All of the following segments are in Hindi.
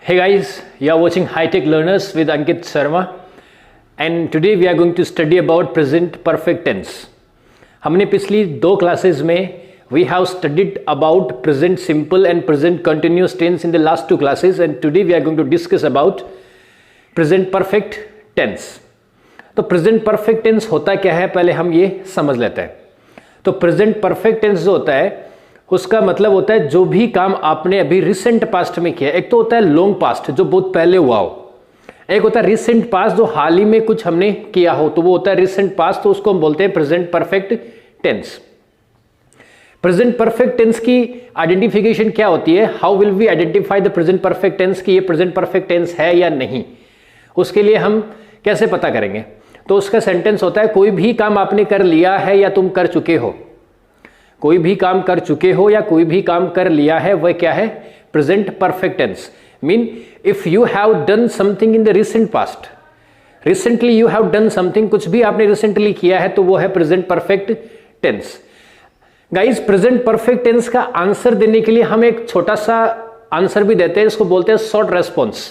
Hey guys, you are watching High Tech Learners with Ankit Sharma and today we are going to study about present perfect tense. हमने पिछली दो क्लासेस में we have studied about present simple and present continuous tense in the last two classes and today we are going to discuss about present perfect tense. तो present perfect tense होता क्या है पहले हम ये समझ लेते हैं. तो present perfect tense जो होता है उसका मतलब होता है जो भी काम आपने अभी रिसेंट पास्ट में किया. एक तो होता है लॉन्ग पास्ट जो बहुत पहले हुआ हो, एक होता है रिसेंट पास्ट जो हाल ही में कुछ हमने किया हो, तो वो होता है रिसेंट पास्ट, तो उसको हम बोलते हैं present perfect tense. Present perfect tense की आइडेंटिफिकेशन क्या होती है? How will we identify the present perfect tense कि ये प्रेजेंट परफेक्ट टेंस है या नहीं, उसके लिए हम कैसे पता करेंगे? तो उसका सेंटेंस होता है कोई भी काम आपने कर लिया है या तुम कर चुके हो. कोई भी काम कर चुके हो या कोई भी काम कर लिया है वह क्या है? Present perfect tense. Mean if you have done something in the recent past, recently you have done something, कुछ भी आपने रिसेंटली किया है तो वो है present perfect tense. Guys present perfect tense का आंसर देने के लिए हम एक छोटा सा आंसर भी देते हैं, इसको बोलते हैं शॉर्ट रेस्पॉन्स.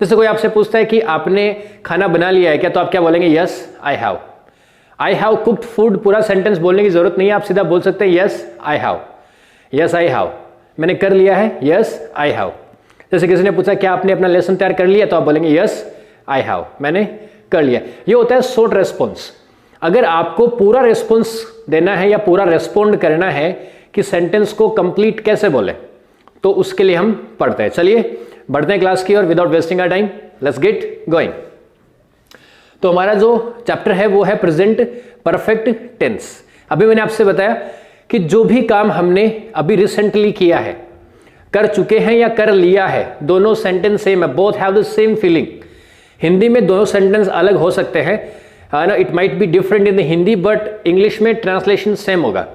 जैसे कोई आपसे पूछता है कि आपने खाना बना लिया है क्या, तो आप क्या बोलेंगे? Yes I have. I have cooked food पूरा सेंटेंस बोलने की जरूरत नहीं है, आप सीधा बोल सकते हैं yes I have. Yes I have, मैंने कर लिया है, यस आई हैव. जैसे किसी ने पूछा क्या आपने अपना लेसन तैयार कर लिया, तो आप बोलेंगे यस आई हैव, मैंने कर लिया. ये होता है शॉर्ट रेस्पॉन्स. अगर आपको पूरा रेस्पॉन्स देना है या पूरा रेस्पॉन्ड करना है कि सेंटेंस को कंप्लीट कैसे बोले, तो उसके लिए हम पढ़ते हैं. चलिए बढ़ते हैं क्लास की और without wasting our time let's get going. तो हमारा जो चैप्टर है वो है प्रेजेंट परफेक्ट टेंस. अभी मैंने आपसे बताया कि जो भी काम हमने अभी रिसेंटली किया है, कर चुके हैं या कर लिया है, दोनों सेंटेंस सेम है. Both have the same feeling. Hindi में दोनों सेंटेंस अलग हो सकते हैं ना, it might be different in the Hindi but English में ट्रांसलेशन सेम होगा.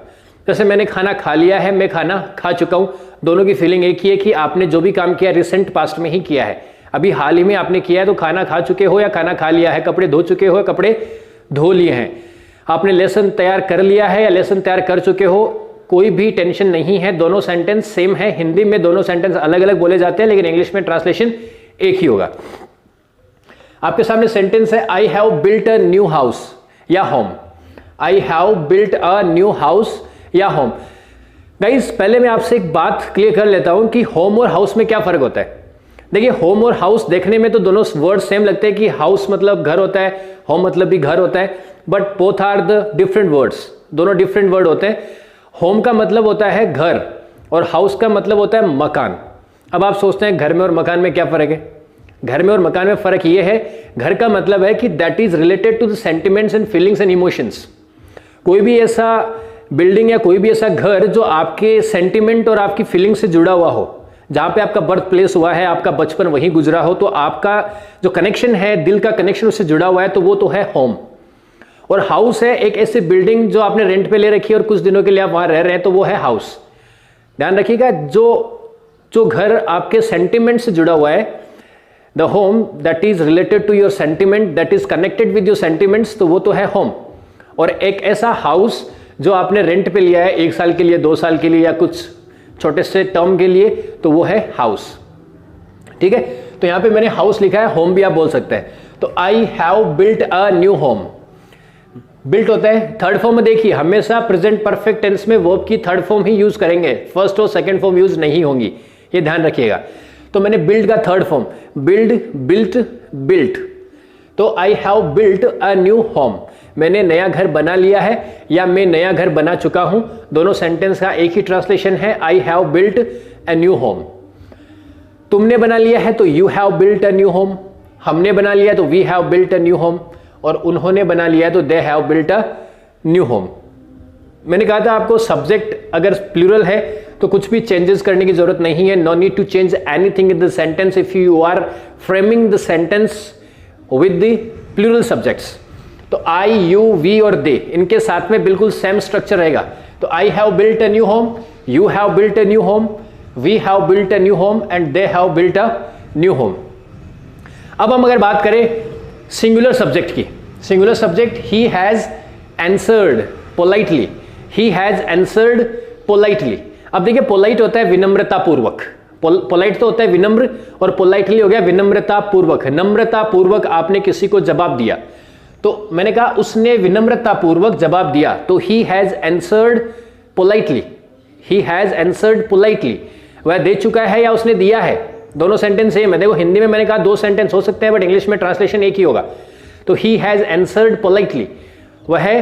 जैसे मैंने खाना खा लिया है, मैं खाना खा चुका हूं, दोनों की फीलिंग एक ही है कि आपने जो भी काम किया रिसेंट पास्ट में ही किया है, अभी हाल ही में आपने किया है, तो खाना खा चुके हो या खाना खा लिया है. कपड़े धो चुके हो या कपड़े धो लिए हैं. आपने लेसन तैयार कर लिया है या लेसन तैयार कर चुके हो, कोई भी टेंशन नहीं है, दोनों सेंटेंस सेम है. हिंदी में दोनों सेंटेंस अलग अलग बोले जाते हैं लेकिन इंग्लिश में ट्रांसलेशन एक ही होगा. आपके सामने सेंटेंस है I have built a new house या home. I have built a new house या होम. गाइस पहले मैं आपसे एक बात क्लियर कर लेता हूं कि होम और हाउस में क्या फर्क होता है. देखिए होम और हाउस देखने में तो दोनों वर्ड सेम लगते हैं कि हाउस मतलब घर होता है, होम मतलब भी घर होता है, but both are the different words. दोनों डिफरेंट वर्ड होते हैं. होम का मतलब होता है घर और हाउस का मतलब होता है मकान. अब आप सोचते हैं घर में और मकान में क्या फर्क है? घर में और मकान में फर्क ये है, घर का मतलब है कि that is related to the sentiments and feelings and emotions. कोई भी ऐसा बिल्डिंग या कोई भी ऐसा घर जो आपके सेंटिमेंट और आपकी फीलिंग से जुड़ा हुआ हो, जहां पे आपका बर्थ प्लेस हुआ है, आपका बचपन वहीं गुजरा हो, तो आपका जो कनेक्शन है, दिल का कनेक्शन उससे जुड़ा हुआ है, तो वो तो है होम. और हाउस है एक ऐसी बिल्डिंग जो आपने रेंट पे ले रखी है और कुछ दिनों के लिए आप वहां रह रहे हैं, तो वो है हाउस. ध्यान रखिएगा, जो घर आपके सेंटिमेंट से जुड़ा हुआ है, the home that is related to your sentiment, that is connected with your sentiments, तो वो तो है होम. और एक ऐसा हाउस जो आपने रेंट पे लिया है 1 साल के लिए, 2 साल के लिए या कुछ छोटे से टर्म के लिए, तो वो है हाउस. ठीक है, तो यहां पे मैंने हाउस लिखा है, होम भी आप बोल सकते हैं. तो I have built a new home. Built होता है थर्ड फॉर्म में. देखिए हमेशा प्रेजेंट परफेक्ट टेंस में वर्ब की थर्ड फॉर्म ही यूज करेंगे, फर्स्ट और सेकंड फॉर्म यूज नहीं होंगी, ये ध्यान रखिएगा. तो मैंने बिल्ड का third form build, built, built. तो I have built a new home, मैंने नया घर बना लिया है या मैं नया घर बना चुका हूं, दोनों सेंटेंस का एक ही ट्रांसलेशन है, I have built a new home. तुमने बना लिया है तो you have built a new home. हमने बना लिया तो we have built a new home. और उन्होंने बना लिया है तो they have built a new home. मैंने कहा था आपको सब्जेक्ट अगर प्लूरल है तो कुछ भी चेंजेस करने की जरूरत नहीं है. No need to change anything in the sentence if you are framing the sentence with the plural subjects. तो आई, यू, वी और दे, इनके साथ में बिल्कुल सेम स्ट्रक्चर रहेगा. तो I have built a new home, you have built a new home, we have built a new home and they have built a new home. अब हम अगर बात करें सिंगुलर सब्जेक्ट की, singular subject he has answered politely, he has answered politely. अब देखिए पोलाइट होता है विनम्रता पूर्वक, पोलाइट तो होता है विनम्र, और पोलाइटली हो गया विनम्रता पूर्वक। नम्रता पूर्वक आपने किसी को जवाब दिया, तो मैंने कहा उसने विनम्रता पूर्वक जवाब दिया, तो he has answered politely. He has answered politely, वह दे चुका है या उसने दिया है, दोनों सेंटेंस सेम है। देखो हिंदी में मैंने कहा 2 सेंटेंस हो सकते हैं, बट इंग्लिश में ट्रांसलेशन एक ही होगा। तो ही हैज आंसर्ड पोलाइटली, वह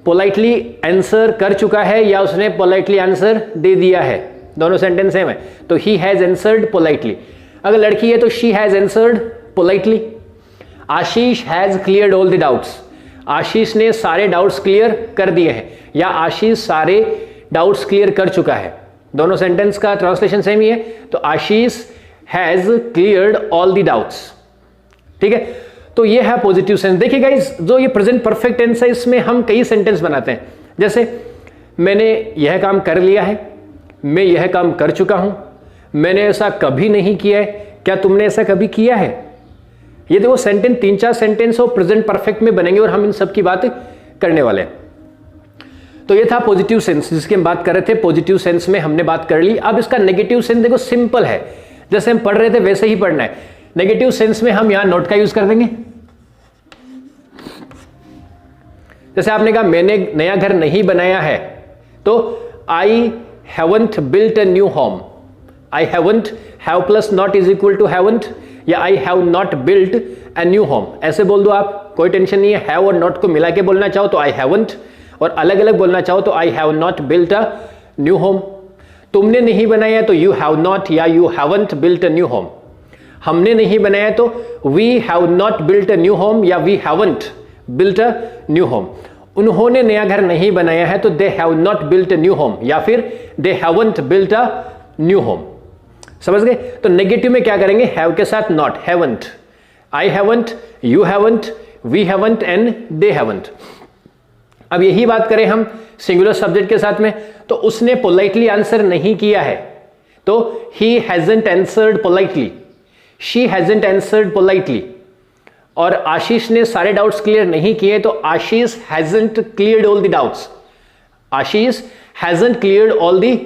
पोलाइटली आंसर कर चुका है या उसने पोलाइटली आंसर दे दिया है, दोनों सेंटेंस सेम है। तो ही हैज आंसर्ड पोलाइटली। अगर लड़की है तो she has answered politely. Ashish has cleared all the doubts, Ashish ने सारे डाउट्स क्लियर कर दिए हैं, या आशीष सारे डाउट्स क्लियर कर चुका है, दोनों सेंटेंस का ट्रांसलेशन सेम ही है। तो Ashish has cleared all the doubts. ठीक है, तो ये है पॉजिटिव सेंस। देखिए गाइस, जो ये प्रेजेंट परफेक्ट टेंस है, इसमें हम कई सेंटेंस बनाते हैं। जैसे मैंने यह काम कर लिया है, मैं यह काम कर चुका हूं, मैंने ऐसा कभी नहीं किया है, क्या तुमने ऐसा कभी किया है। ये देखो सेंटेंस 3-4 सेंटेंस और प्रेजेंट परफेक्ट में बनेंगे, और हम इन सब की बात करने वाले हैं। तो ये था पॉजिटिव सेंस जिसकी हम बात कर रहे थे। पॉजिटिव सेंस में हमने बात कर ली। अब इसका नेगेटिव सेंस देखो सिंपल है, जैसे हम पढ़ रहे थे वैसे ही पढ़ना है। नेगेटिव सेंस में हम यहां नॉट का यूज कर देंगे। जैसे आपने कहा मैंने नया घर नहीं बनाया है, तो I haven't built a new home. I haven't, have plus not is equal to haven't, या I have not built a new home, ऐसे बोल दो आप, कोई टेंशन नहीं है। हैव और नॉट को मिला के बोलना चाहो तो आई हैवंट, और अलग अलग बोलना चाहो तो I have not built a new home. तुमने नहीं बनाया तो यू हैव नॉट या you haven't built a new home. हमने नहीं बनाया तो we have not built a new home या we haven't built a new home. उन्होंने नया घर नहीं बनाया है तो they have not built a new home, या फिर they haven't built a new home. समझ गए। तो नेगेटिव में क्या करेंगे, हैव के साथ not, haven't, I haven't, you haven't, we haven't and they haven't. अब यही बात करें हम सिंगुलर सब्जेक्ट के साथ में, तो उसने पोलाइटली आंसर नहीं किया है तो he hasn't answered politely, she hasn't answered politely. और आशीष ने सारे डाउट्स क्लियर नहीं किए तो Ashish hasn't cleared all the doubts, Ashish hasn't cleared all the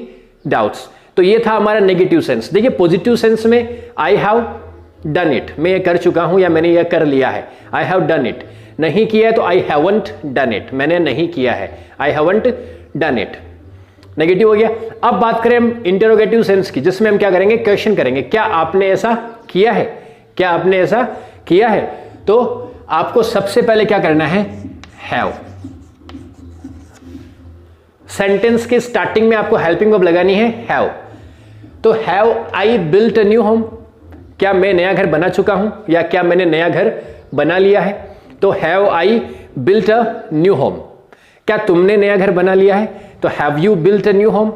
doubts. तो ये था हमारा नेगेटिव सेंस। देखिए पॉजिटिव सेंस में आई हैव डन इट, मैं ये कर चुका हूं या मैंने ये कर लिया है, आई हैव डन इट। नहीं किया है तो आई हैवंट डन इट, मैंने नहीं किया है, I haven't done it. Negative हो गया। अब बात करें हम इंटरोगेटिव सेंस की, जिसमें हम क्या करेंगे, क्वेश्चन करेंगे, क्या आपने ऐसा किया है, क्या आपने ऐसा किया है। तो आपको सबसे पहले क्या करना है, हैव। सेंटेंस के स्टार्टिंग में आपको हेल्पिंग वर्ब लगानी है हैव। तो have I built a new home, क्या मैं नया घर बना चुका हूं या क्या मैंने नया घर बना लिया है। तो have I built a new home. क्या तुमने नया घर बना लिया है, तो have you built a new home.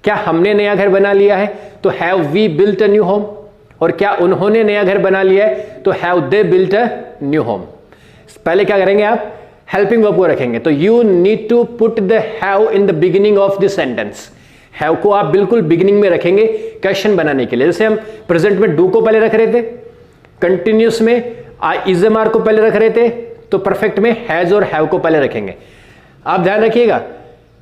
क्या हमने नया घर बना लिया है, तो have we built a new home. और क्या उन्होंने नया घर बना लिया है, तो have they built a new home. पहले क्या करेंगे आप, हेल्पिंग वर्ब को रखेंगे। तो you need to put the have in the beginning of the sentence. Have को आप बिल्कुल बिगिनिंग में रखेंगे क्वेश्चन बनाने के लिए। जैसे हम प्रेजेंट में डू को पहले रख रहे थे, कंटिन्यूस में इजएमआर को पहले रख रहे थे, तो परफेक्ट में हैज और हैव को पहले रखेंगे। आप ध्यान रखिएगा,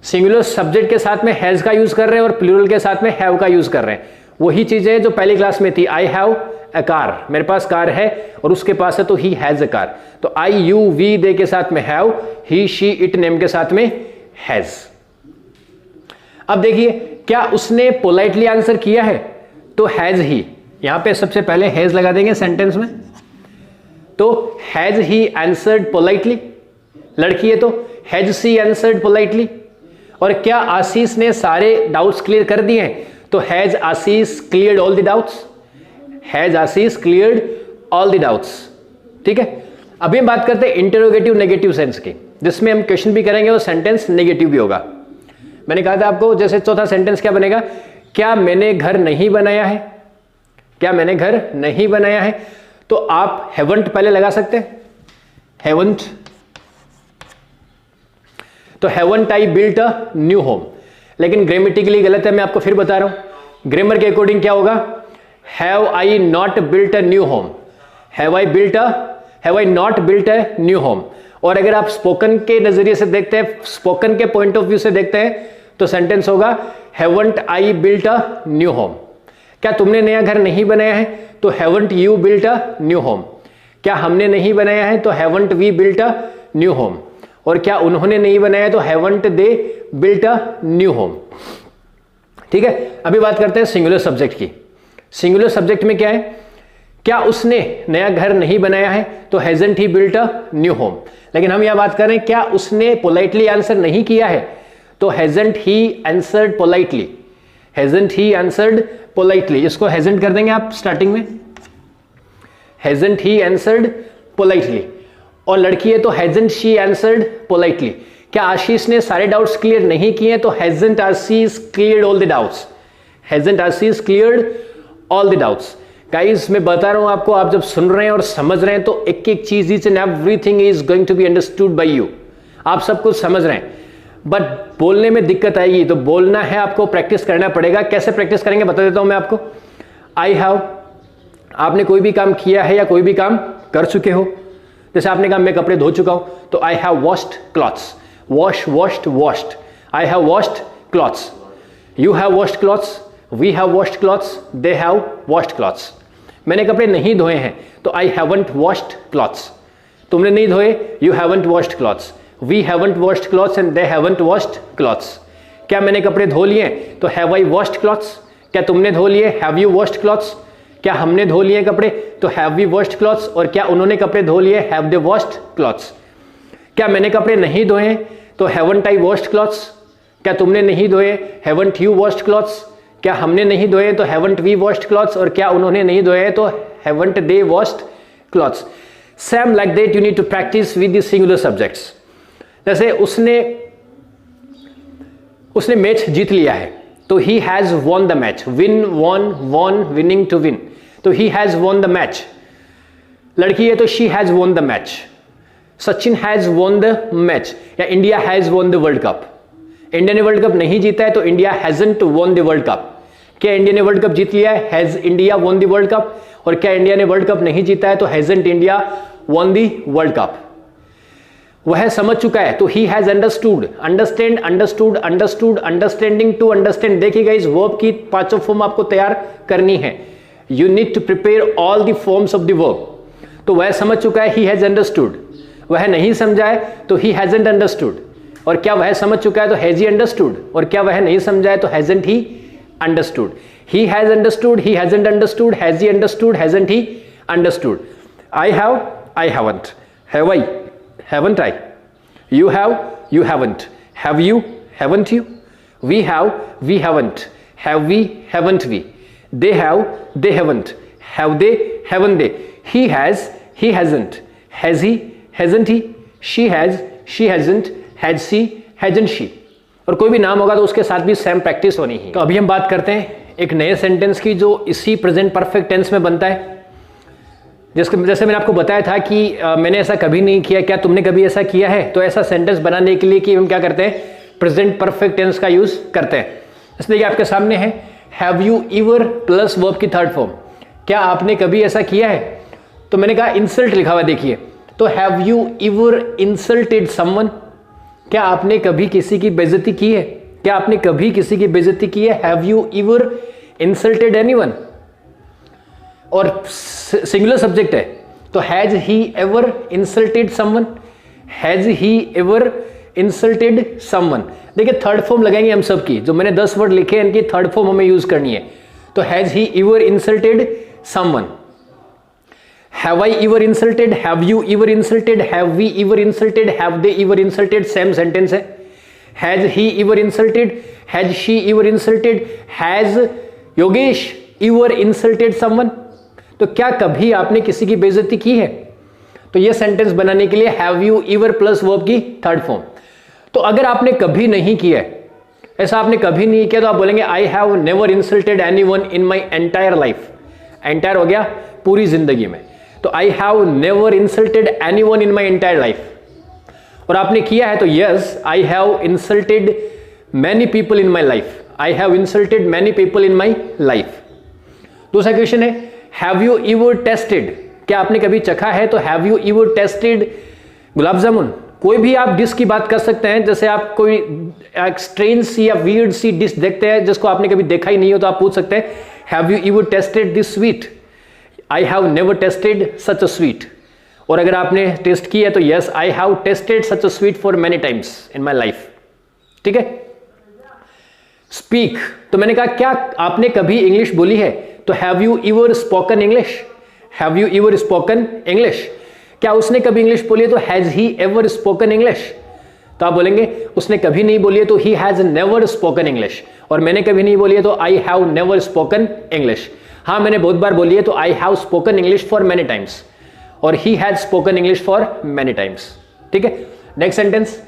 सिंगुलर सब्जेक्ट के साथ में हैज का यूज कर रहे हैं और प्लूरल के साथ में हैव का यूज कर रहे हैं। वही चीज है जो पहली क्लास में थी, आई हैव अ कार, मेरे पास कार है और उसके पास है तो ही हैज अ कार। तो आई यू वी दे के साथ में have, he she it name के साथ में हैज। अब देखिए क्या उसने पोलाइटली आंसर किया है, तो हैज ही, यहां पे सबसे पहले हैज लगा देंगे सेंटेंस में। तो हैज ही आंसर्ड पोलाइटली, लड़की है तो हैज सी आंसर्ड पोलाइटली। और क्या आशीष ने सारे डाउट्स क्लियर कर दिए हैं, तो has Ashish cleared all the doubts, has Ashish cleared all the doubts. ठीक है। अभी हम बात करते हैं इंटरोगेटिव नेगेटिव सेंस की, जिसमें हम क्वेश्चन भी करेंगे और सेंटेंस नेगेटिव भी होगा। मैंने कहा था आपको, जैसे चौथा सेंटेंस क्या बनेगा, क्या मैंने घर नहीं बनाया है, क्या मैंने घर नहीं बनाया है। तो आप हैवंट पहले लगा सकते हैं, हैवंट। तो haven't I built a new home, लेकिन ग्रामेटिकली गलत है, मैं आपको फिर बता रहा हूं। ग्रामर के अकॉर्डिंग क्या होगा, have I not built a new home, have I not built a new home. और अगर आप स्पोकन के नजरिए से देखते हैं, स्पोकन के पॉइंट ऑफ व्यू से देखते हैं, तो सेंटेंस होगा haven't I built a new home. क्या तुमने नया घर नहीं बनाया है? तो haven't you built a new home. क्या हमने नहीं बनाया है? तो haven't we built a new home. और क्या उन्होंने नहीं बनाया? तो haven't they built a new home. ठीक है, अभी बात करते हैं सिंगुलर सब्जेक्ट की। सिंगुलर सब्जेक्ट में क्या है? क्या उसने नया घर नहीं बनाया है? तो hasn't he built a new home. लेकिन हम यह बात कर रहे हैं क्या उसने पोलाइटली आंसर नहीं किया है? तो hasn't he answered politely. Hasn't he answered politely, इसको हैजंट कर देंगे आप स्टार्टिंग में, हैजंट ही आंसर्ड पोलाइटली। और लड़की है तो हैजंट शी आंसर्ड पोलाइटली। क्या आशीष ने सारे डाउट्स क्लियर नहीं किए? तो hasn't Ashish cleared all the doubts. Hasn't Ashish cleared all the doubts. Guys मैं बता रहा हूं आपको, आप जब सुन रहे हैं और समझ रहे हैं तो एक एक चीज, each and everything is going to be understood by you. आप सब कुछ समझ रहे हैं, बट बोलने में दिक्कत आएगी। तो बोलना है आपको, प्रैक्टिस करना पड़ेगा। कैसे प्रैक्टिस करेंगे बता देता हूं मैं आपको। आई हैव, आपने कोई भी काम किया है या कोई भी काम कर चुके हो, जैसे आपने कहा मैं कपड़े धो चुका हूं, तो I have washed clothes. Wash, washed, washed. I have washed clothes. You have washed clothes. We have washed clothes. They have washed clothes. मैंने कपड़े नहीं धोए हैं, तो आई हैवंट वॉश्ड क्लॉथ्स। तुमने नहीं धोए, you haven't washed clothes. We haven't washed clothes and they haven't washed clothes. क्या मैंने कपड़े धो लिए? तो हैव आई वॉश्ड क्लॉथ्स। क्या तुमने धो लिए? Have you washed clothes. क्या हमने धो लिए कपड़े? तो हैव वी वॉश्ड क्लॉथ्स। और क्या उन्होंने कपड़े धो लिए? Have they washed clothes. क्या मैंने कपड़े नहीं धोए? तो हैवंट आई वॉश्ड क्लॉथ्स। क्या तुमने नहीं धोए? Haven't you washed clothes. क्या हमने नहीं धोए? तो हैवंट वी वॉश्ड क्लॉथ्स। और क्या उन्होंने नहीं धोए? तो haven't they washed clothes. Same like that you need to practise with the singular subjects. जैसे उसने मैच जीत लिया है, तो he has won the match. Win, won, won, winning, to win. तो he has won the match. लड़की है तो she has won the match. Sachin has won the match. या India has won the world cup. India ने वर्ल्ड कप नहीं जीता है, तो India hasn't von the world cup. क्या इंडिया ने वर्ल्ड कप जीत लिया है? Has India won the world cup. और क्या इंडिया ने वर्ल्ड कप नहीं जीता है? तो hasn't India won the world cup. वह समझ चुका है, तो he has understood. Understand, understood, understood, understanding, to understand. देखिएगा इस वर्ब की पांचों फॉर्म आपको तैयार करनी है। You need to prepare all the forms of the verb. तो वह समझ चुका है, ही हैज अंडरस्टूड। वह नहीं समझा है, तो ही हैजंट अंडरस्टूड। और क्या वह समझ चुका है? तो हैज ही अंडरस्टूड। और क्या वह नहीं समझा है? तो hasn't he understood. He has understood, he hasn't understood, has he understood, hasn't he understood. I have, I haven't. Have I, haven't I. You have, you haven't. Have you, haven't you? We have, we haven't. Have we, haven't we? They have, they haven't. Have they, haven't they? He has, he hasn't. Has he, hasn't he? She has, she hasn't. Has she, hasn't she? और कोई भी नाम होगा तो उसके साथ भी सेम प्रैक्टिस होनी है। तो अभी हम बात करते हैं एक नए सेंटेंस की जो इसी प्रेजेंट परफेक्ट टेंस में बनता है। जैसे मैंने आपको बताया था कि मैंने ऐसा कभी नहीं किया। क्या तुमने कभी ऐसा किया है? तो ऐसा सेंटेंस बनाने के लिए कि हम क्या करते हैं? प्रेजेंट परफेक्ट टेंस का यूज करते हैं। इसलिए कि आपके सामने है have you ever plus verb की थर्ड फॉर्म। क्या आपने कभी ऐसा किया है? तो मैंने कहा इंसल्ट लिखा हुआ देखिए, तो have you ever insulted someone. क्या आपने कभी किसी की बेइज्जती की है? क्या आपने कभी किसी की बेइज्जती की है? Have you ever insulted anyone. और सिंगुलर सब्जेक्ट है, तो has he ever insulted someone. Has he ever insulted someone. देखिए थर्ड फॉर्म लगाएंगे हम सब की, जो मैंने 10 वर्ड लिखे हैं इनकी थर्ड फॉर्म हमें यूज करनी है। तो has he ever insulted someone. Have I ever insulted, have you ever insulted, have we ever insulted, have they ever insulted, same sentence है। Has he ever insulted, has she ever insulted, has Yogesh ever insulted someone. तो क्या कभी आपने किसी की बेइज्जती की है? तो यह सेंटेंस बनाने के लिए have you ever plus verb की थर्ड फॉर्म। तो अगर आपने कभी नहीं किया है, ऐसा आपने कभी नहीं किया, तो आप बोलेंगे I have never insulted anyone in my entire life. Entire हो गया पूरी जिंदगी में, तो I have never insulted anyone in my entire life. और आपने किया है तो yes, I have insulted many people in my life. I have insulted many people in my life. दूसरा क्वेश्चन है हैव यू एवर टेस्टेड। क्या आपने कभी चखा है? तो have you ever tasted gulab जामुन। कोई भी आप डिश की बात कर सकते हैं। जैसे आप कोई स्ट्रेंज सी या वियर्ड सी डिश देखते हैं जिसको आपने कभी देखा ही नहीं हो, तो आप पूछ सकते हैं have you ever tested this sweet? I have never tested such a sweet. और अगर आपने टेस्ट की है तो yes, I have tested such a sweet for many times in my life. ठीक है। स्पीक, तो मैंने कहा क्या आपने कभी इंग्लिश बोली है? तो have you ever spoken English? Have you ever spoken English? क्या उसने कभी इंग्लिश बोली है? तो has he ever spoken English? तो आप बोलेंगे उसने कभी नहीं बोली है तो he has never spoken English. और मैंने कभी नहीं बोली है तो I have never spoken English. हाँ, मैंने बहुत बार बोली है तो I have spoken English for many times, और he has spoken English for many times. ठीक है। नेक्स्ट सेंटेंस,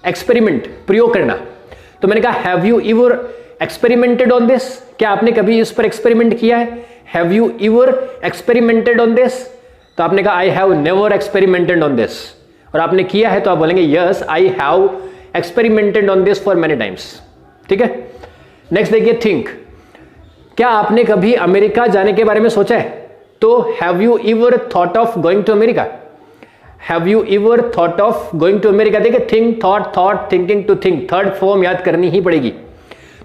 एक्सपेरिमेंट, प्रयोग करना। तो मैंने कहा have you ever experimented on this? क्या आपने कभी इस पर एक्सपेरिमेंट किया है? Have you ever experimented on this? तो आपने कहा आई have never experimented on this. और आपने किया है तो आप बोलेंगे yes, I have experimented on this for many times. ठीक है। नेक्स्ट देखिए, थिंक, क्या आपने कभी अमेरिका जाने के बारे में सोचा है? तो have you ever thought of going to America? Have you ever thought of going to America? देखिए, think, thought, thinking to think, third form याद करनी ही पड़ेगी।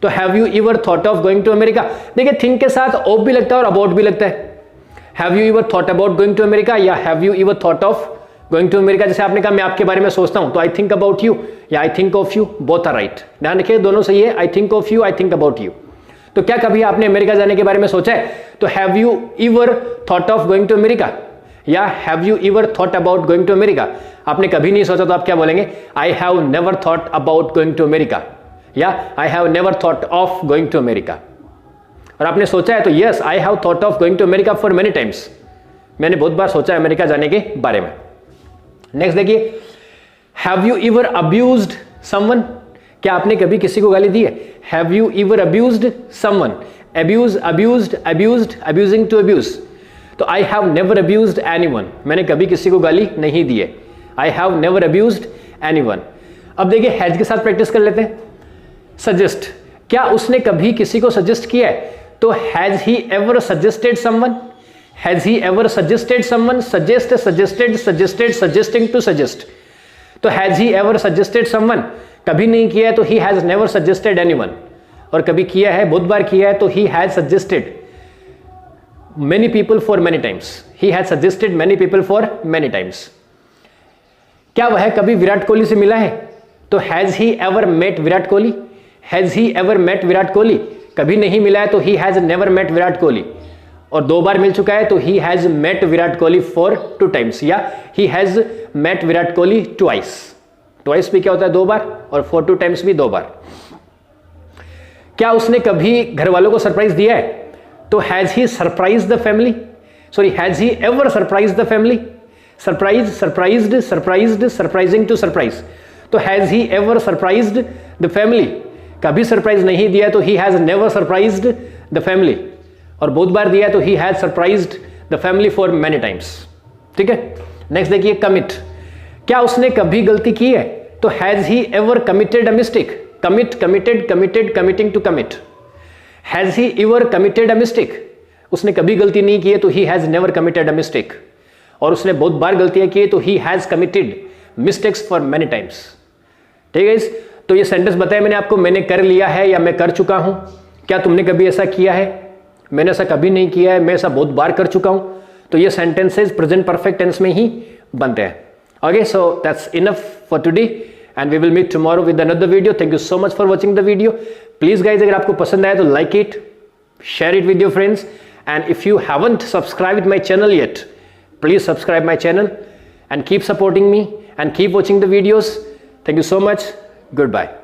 तो have you ever thought of going to America? देखिए, थिंक के साथ ऑफ भी लगता है और अबाउट भी लगता है। Have you ever thought about going to America या have you ever thought of going to America? जैसे आपने कहा मैं आपके बारे में सोचता हूं तो आई थिंक अबाउट यू या I think of you, both are right. ध्यान रखिए, दोनों सही है। I think of you, I think about you. तो क्या कभी आपने अमेरिका जाने के बारे में सोचा है? तो have you ever thought of going to America या have you ever thought about going to America? आपने कभी नहीं सोचा तो आप क्या बोलेंगे? I have never thought about going to America या I have never thought of going to America. और आपने सोचा है तो yes, I have thought of going to America for many times. मैंने बहुत बार सोचा है अमेरिका जाने के बारे में। नेक्स्ट देखिए, have you ever abused someone? क्या आपने कभी किसी को गाली दी है? Have you ever abused someone? Abuse, abused, abused, abusing to abuse. तो I have never abused anyone. मैंने कभी किसी को गाली नहीं दी है। I have never abused anyone. अब देखिए, हैज के साथ प्रैक्टिस कर लेते हैं। सजेस्ट, क्या उसने कभी किसी को सजेस्ट किया है? तो has he ever suggested someone? Has he ever suggested someone? Suggest, suggested, suggested, suggesting to suggest. तो has he ever suggested someone? कभी नहीं किया है तो he has never suggested anyone. और कभी किया है, बहुत बार किया है तो he has suggested many people for many times. He has suggested many people for many times. क्या वह कभी विराट कोहली से मिला है? तो has he ever met Virat Kohli? Has he ever met Virat Kohli? कभी नहीं मिला है तो he has never met Virat Kohli. और 2 बार मिल चुका है तो he has met Virat Kohli for 2 times या he has met Virat Kohli twice. Twice भी क्या होता है? 2 बार, और फॉर 2 टाइम्स भी 2 बार। क्या उसने कभी घर वालों को सरप्राइज दिया है? तो has he surprise the family? Sorry, has he ever surprise the family? Surprise, surprised, surprised, surprising to surprise. तो has he ever surprised the family? कभी सरप्राइज नहीं दिया तो he has never surprised the family. और बहुत बार दिया तो he has surprised the family for many times. ठीक है। नेक्स्ट देखिए, कमिट, क्या उसने कभी गलती की है? तो has he ever committed a mistake? Commit, committed, committed, committing to commit. Has he ever committed a mistake? उसने कभी गलती नहीं की है तो he has never committed a mistake. और उसने बहुत बार गलतियां की है तो he has committed mistakes for many times. ठीक है। तो ये सेंटेंस बताया मैंने आपको, मैंने कर लिया है या मैं कर चुका हूं। क्या तुमने कभी ऐसा किया है? मैंने ऐसा कभी नहीं किया है, मैं ऐसा बहुत बार कर चुका हूं। तो ये सेंटेंसेस प्रेजेंट परफेक्ट टेंस में ही बनते हैं। Okay, so that's enough for today and we will meet tomorrow with another video. Thank you so much for watching the video. Please guys, अगर आपको पसंद आया तो like it, share it with your friends, and if you haven't subscribed my channel yet, please subscribe my channel and keep supporting me and keep watching the videos. Thank you so much. Goodbye.